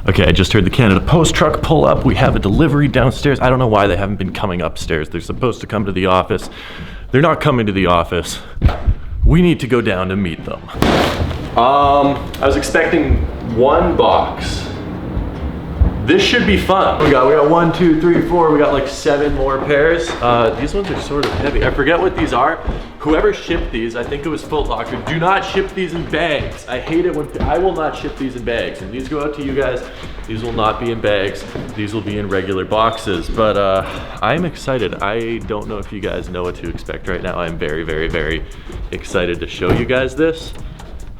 Okay, I just heard the Canada Post truck pull up. We have a delivery downstairs. I don't know why they haven't been coming upstairs. They're supposed to come to the office. They're not coming to the office. We need to go down to meet them. I was expecting one box. This should be fun. We got 1, 2, 3, 4. We got like 7 more pairs. These ones are sort of heavy. I forget what these are. Whoever shipped these, I think it was Foot Locker, do not ship these in bags. I hate it when, I will not ship these in bags. And these go out to you guys. These will not be in bags. These will be in regular boxes. But I'm excited. I don't know if you guys know what to expect right now. I'm very, very, very excited to show you guys this.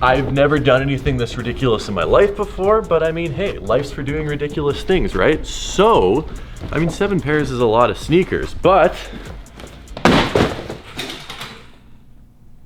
I've never done anything this ridiculous in my life before, but I mean, hey, life's for doing ridiculous things, right? So, I mean, 7 pairs is a lot of sneakers, but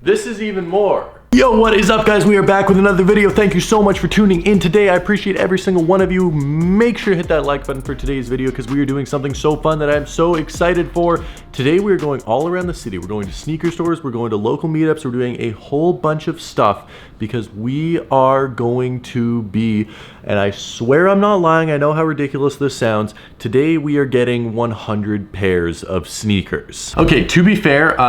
this is even more. Yo, what is up, guys? We are back with another video. Thank you so much for tuning in today. I appreciate every single one of you. Make sure to hit that like button for today's video because we are doing something so fun that I'm so excited for. Today, we are going all around the city. We're going to sneaker stores. We're going to local meetups. We're doing a whole bunch of stuff because we are going to be, and I swear I'm not lying, I know how ridiculous this sounds. Today, we are getting 100 pairs of sneakers. Okay, to be fair,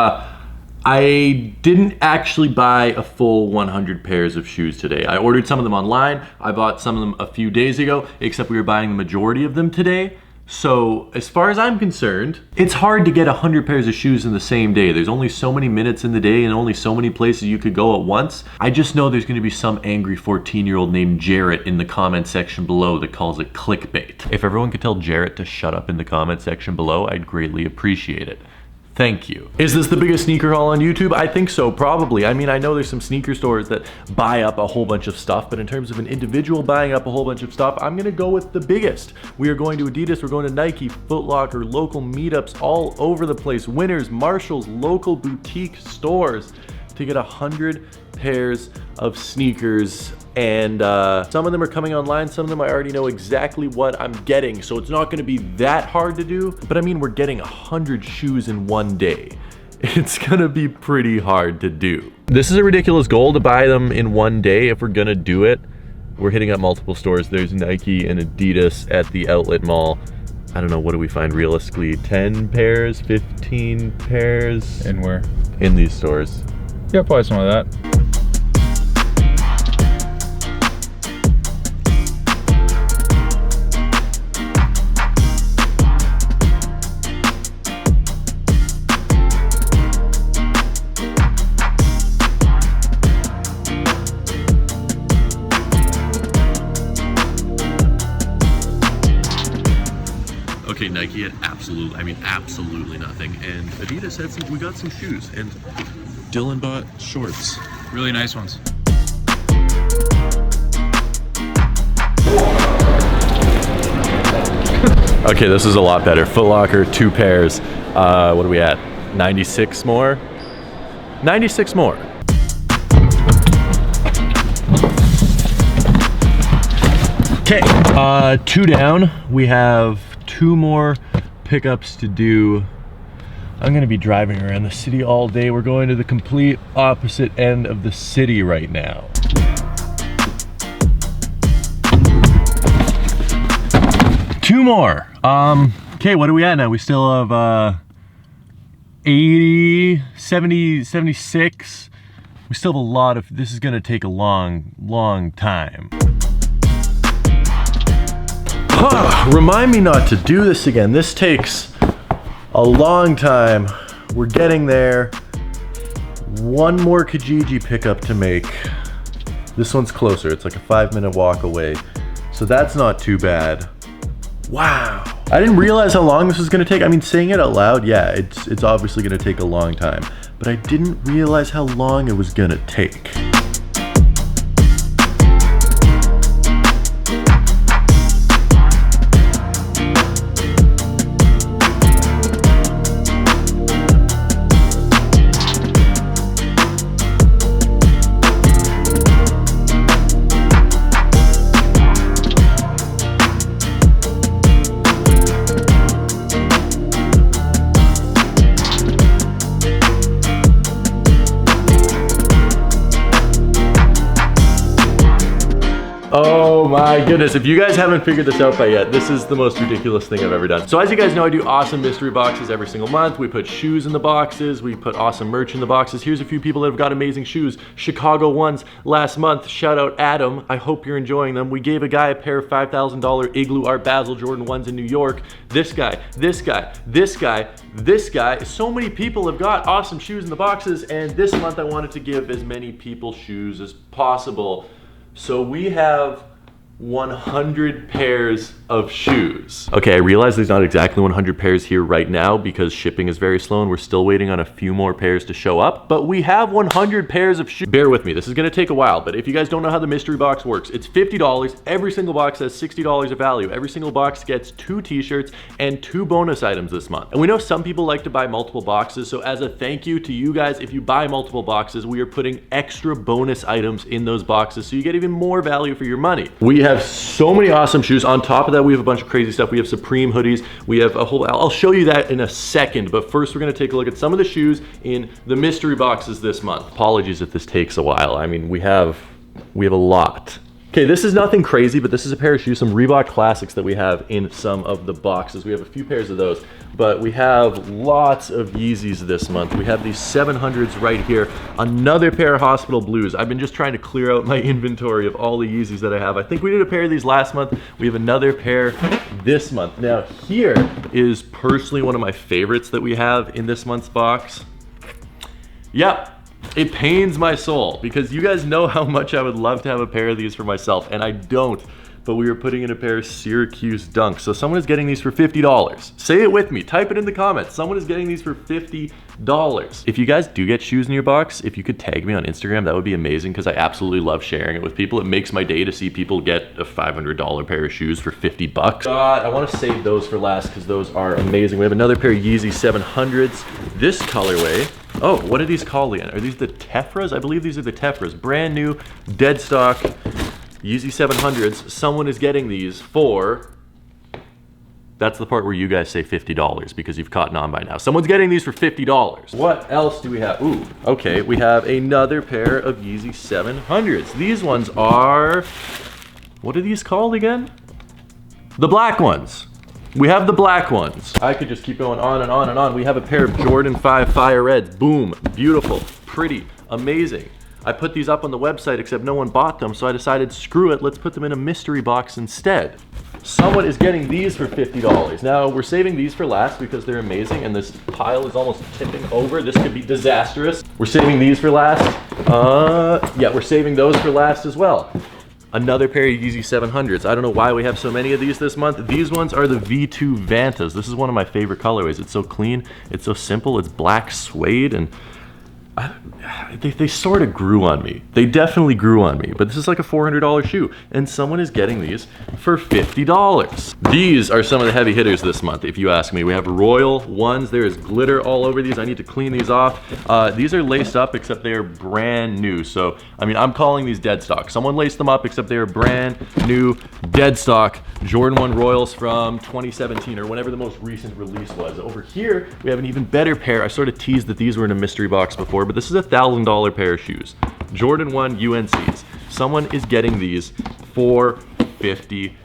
I didn't actually buy a full 100 pairs of shoes today. I ordered some of them online. I bought some of them a few days ago, except we were buying the majority of them today. So as far as I'm concerned, it's hard to get 100 pairs of shoes in the same day. There's only so many minutes in the day and only so many places you could go at once. I just know there's gonna be some angry 14-year-old named Jarrett in the comment section below that calls it clickbait. If everyone could tell Jarrett to shut up in the comment section below, I'd greatly appreciate it. Thank you. Is this the biggest sneaker haul on YouTube? I think so, probably. I mean, I know there's some sneaker stores that buy up a whole bunch of stuff, but in terms of an individual buying up a whole bunch of stuff, I'm gonna go with the biggest. We are going to Adidas, we're going to Nike, Foot Locker, local meetups all over the place, Winners, Marshalls, local boutique stores to get 100 pairs of sneakers. And some of them are coming online, some of them I already know exactly what I'm getting, so it's not gonna be that hard to do, but I mean, we're getting 100 shoes in one day. It's gonna be pretty hard to do. This is a ridiculous goal to buy them in one day if we're gonna do it. We're hitting up multiple stores. There's Nike and Adidas at the outlet mall. I don't know, what do we find realistically? 10 pairs, 15 pairs? And where? In these stores. Yeah, probably some of that. Okay, Nike had absolutely nothing, and Adidas had some, we got some shoes, and Dylan bought shorts. Really nice ones. Okay, this is a lot better. Foot Locker, 2 pairs. What are we at? 96 more? 96 more. Okay, 2 down. We have 2 more pickups to do. I'm gonna be driving around the city all day. We're going to the complete opposite end of the city right now. Two more. Okay, what are we at now? We still have 80, 70, 76. We still have a lot of, this is gonna take a long time. Remind me not to do this again. This takes a long time. We're getting there. One more Kijiji pickup to make. This one's closer. It's like a 5-minute walk away. So that's not too bad. Wow. I didn't realize how long this was gonna take. I mean, saying it out loud, yeah, it's obviously gonna take a long time. But I didn't realize how long it was gonna take. goodness, if you guys haven't figured this out by yet, this is the most ridiculous thing I've ever done. So as you guys know, I do awesome mystery boxes every single month. We put shoes in the boxes, we put awesome merch in the boxes. Here's a few people that have got amazing shoes. Chicago ones last month. Shout out Adam. I hope you're enjoying them. We gave a guy a pair of $5,000 Igloo Art Basel Jordan 1s in New York. This guy, this guy, this guy, this guy. So many people have got awesome shoes in the boxes, and this month I wanted to give as many people shoes as possible. So we have 100 pairs of shoes. Okay, I realize there's not exactly 100 pairs here right now because shipping is very slow and we're still waiting on a few more pairs to show up, but we have 100 pairs of shoes. Bear with me, this is gonna take a while, but if you guys don't know how the mystery box works, it's $50. Every single box has $60 of value. Every single box gets 2 t-shirts and 2 bonus items this month. And we know some people like to buy multiple boxes, so as a thank you to you guys, if you buy multiple boxes, we are putting extra bonus items in those boxes so you get even more value for your money. We have so many awesome shoes. On top of that, we have a bunch of crazy stuff. We have Supreme hoodies. We have a whole, I'll show you that in a second, but first we're gonna take a look at some of the shoes in the mystery boxes this month. Apologies if this takes a while. I mean, we have a lot. Okay, this is nothing crazy, but this is a pair of shoes, some Reebok Classics that we have in some of the boxes. We have a few pairs of those, but we have lots of Yeezys this month. We have these 700s right here. Another pair of Hospital Blues. I've been just trying to clear out my inventory of all the Yeezys that I have. I think we did a pair of these last month. We have another pair this month. Now here is personally one of my favorites that we have in this month's box. Yep. It pains my soul because you guys know how much I would love to have a pair of these for myself, and I don't, but we are putting in a pair of Syracuse Dunks. So someone is getting these for $50. Say it with me, type it in the comments. Someone is getting these for $50. If you guys do get shoes in your box, if you could tag me on Instagram, that would be amazing because I absolutely love sharing it with people. It makes my day to see people get a $500 pair of shoes for 50 bucks. God, I want to save those for last because those are amazing. We have another pair of Yeezy 700s. This colorway, oh, what are these called again? Are these the Tefras? I believe these are the Tefras. Brand new, dead stock, Yeezy 700s. Someone is getting these for, that's the part where you guys say $50 because you've caught on by now. Someone's getting these for $50. What else do we have? Ooh, okay, we have another pair of Yeezy 700s. These ones are, what are these called again? The black ones. We have the black ones. I could just keep going on and on and on. We have a pair of Jordan 5 Fire Reds. Boom, beautiful, pretty, amazing. I put these up on the website except no one bought them, so I decided screw it, let's put them in a mystery box instead. Someone is getting these for $50. Now we're saving these for last because they're amazing and this pile is almost tipping over. This could be disastrous. We're saving these for last. Yeah, we're saving those for last as well. Another pair of Yeezy 700s. I don't know why we have so many of these this month. These ones are the V2 Vantas. This is one of my favorite colorways. It's so clean, it's so simple, it's black suede, and they sort of grew on me. They definitely grew on me, but this is like a $400 shoe, and someone is getting these for $50. These are some of the heavy hitters this month, if you ask me. We have Royal ones. There is glitter all over these. I need to clean these off. These are laced up, except they are brand new. So, I mean, I'm calling these dead stock. Someone laced them up, except they are brand new, dead stock Jordan 1 Royals from 2017, or whenever the most recent release was. Over here, we have an even better pair. I sort of teased that these were in a mystery box before, but this is a $1,000 pair of shoes. Jordan 1 UNCs. Someone is getting these for $50.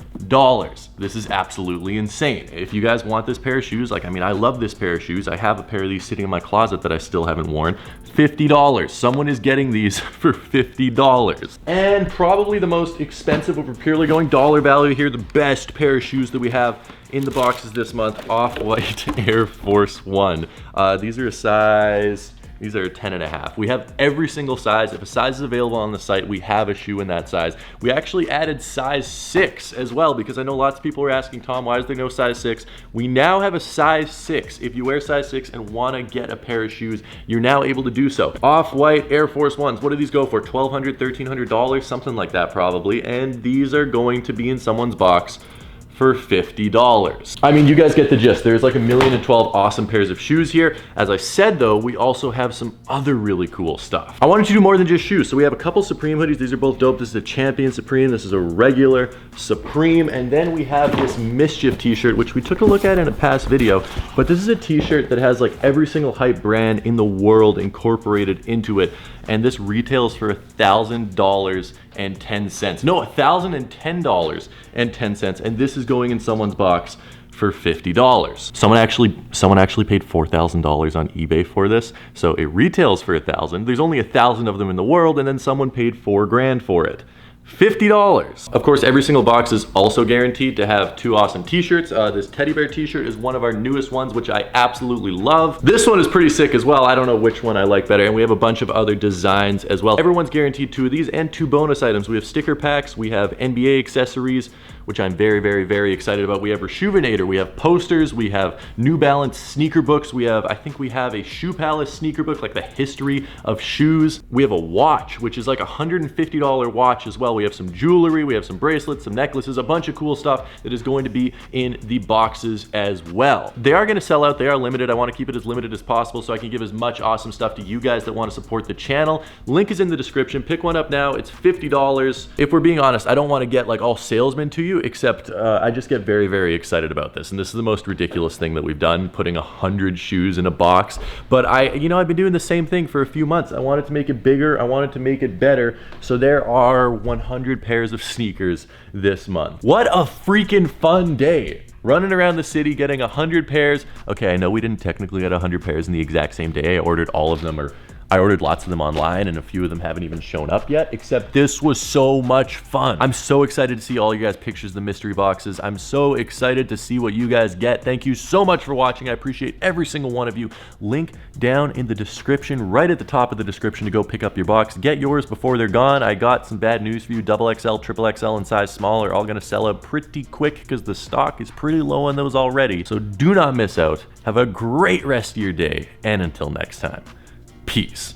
This is absolutely insane. If you guys want this pair of shoes, like, I mean, I love this pair of shoes. I have a pair of these sitting in my closet that I still haven't worn. $50. Someone is getting these for $50. And probably the most expensive, if we're purely going dollar value here, the best pair of shoes that we have in the boxes this month, Off-White Air Force 1. These are a size, these are a 10.5. We have every single size. If a size is available on the site, we have a shoe in that size. We actually added size 6 as well, because I know lots of people are asking, Tom, why is there no size 6? We now have a size 6. If you wear size 6 and want to get a pair of shoes, you're now able to do so. Off-White Air Force 1s, what do these go for? $1,200, $1,300, something like that probably. And these are going to be in someone's box for $50. I mean, you guys get the gist. There's like 1,012 awesome pairs of shoes here. As I said though, we also have some other really cool stuff. I wanted to do more than just shoes. So we have a couple Supreme hoodies. These are both dope. This is a Champion Supreme. This is a regular Supreme. And then we have this Mischief t-shirt, which we took a look at in a past video. But this is a t-shirt that has like every single hype brand in the world incorporated into it. and this retails for $1,000.10. No, $1,010.10, and this is going in someone's box for $50. Someone actually paid $4,000 on eBay for this, so it retails for $1,000. There's only 1,000 of them in the world, and then someone paid $4 grand for it. $50. Of course, every single box is also guaranteed to have 2 awesome t-shirts. This teddy bear t-shirt is one of our newest ones, which I absolutely love. This one is pretty sick as well. I don't know which one I like better, and we have a bunch of other designs as well. Everyone's guaranteed 2 of these and 2 bonus items. We have sticker packs, we have NBA accessories, which I'm very, very, very excited about. We have Reshoevn8r, we have posters, we have New Balance sneaker books, I think we have a Shoe Palace sneaker book, like the history of shoes. We have a watch, which is like a $150 watch as well. We have some jewelry, we have some bracelets, some necklaces, a bunch of cool stuff that is going to be in the boxes as well. They are gonna sell out, they are limited. I wanna keep it as limited as possible so I can give as much awesome stuff to you guys that wanna support the channel. Link is in the description, pick one up now, it's $50. If we're being honest, I don't wanna get like all salesman to you, except I just get very, very excited about this. And this is the most ridiculous thing that we've done, putting 100 shoes in a box. But I've been doing the same thing for a few months. I wanted to make it bigger, I wanted to make it better. So there are 100 pairs of sneakers this month. What a freaking fun day. Running around the city getting 100 pairs. Okay, I know we didn't technically get 100 pairs in the exact same day. I ordered all of them, or I ordered lots of them online, and a few of them haven't even shown up yet, except this was so much fun. I'm so excited to see all you guys' pictures of the mystery boxes. I'm so excited to see what you guys get. Thank you so much for watching. I appreciate every single one of you. Link down in the description, right at the top of the description, to go pick up your box. Get yours before they're gone. I got some bad news for you. XXL, XXL, and size small are all gonna sell out pretty quick because the stock is pretty low on those already. So do not miss out. Have a great rest of your day, and until next time, peace.